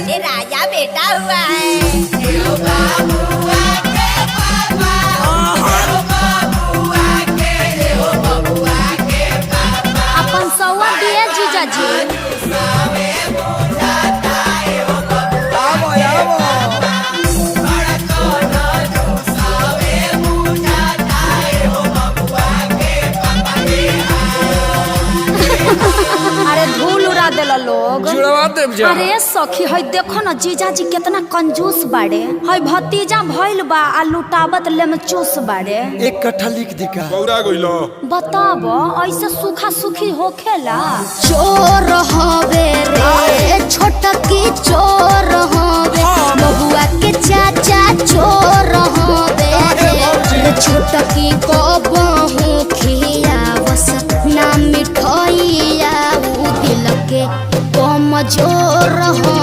ये राजा बेटा हुआ है। अपन सौवा दिए जीजा जी। अरे धूल उड़ा देला लोग। अरे सखी है देखो ना जीजा जी कितना कंजूस बाड़े। है भतीजा भइल बा आ लुटावत लेमचूस बाड़े। एक कट्ठा लिख दिका बौरा गइलो बताब ऐसे सूखा सूखी होखेला। चोर हवे रे छोटकी चोर हवे बबुआ के चाचा चोर हवे रे छोटकी को बहु खियावस ना मिठाइया उ दिल के कमजोर हो।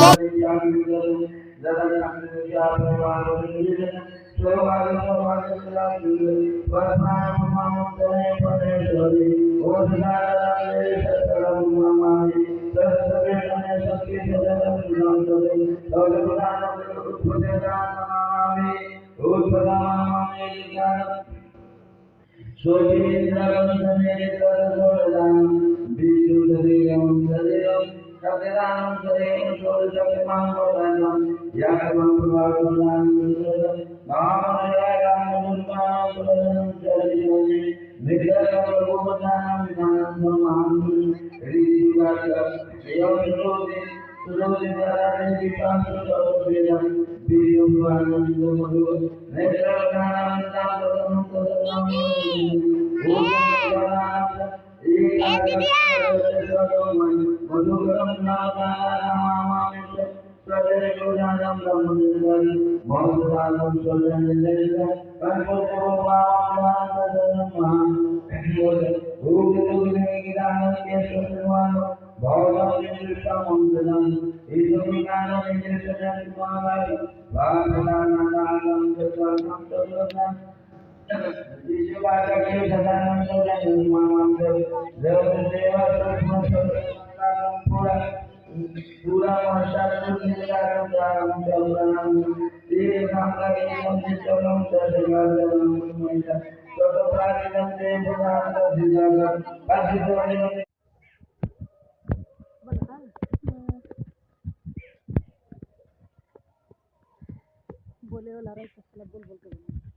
बोले वाला बोल बोल के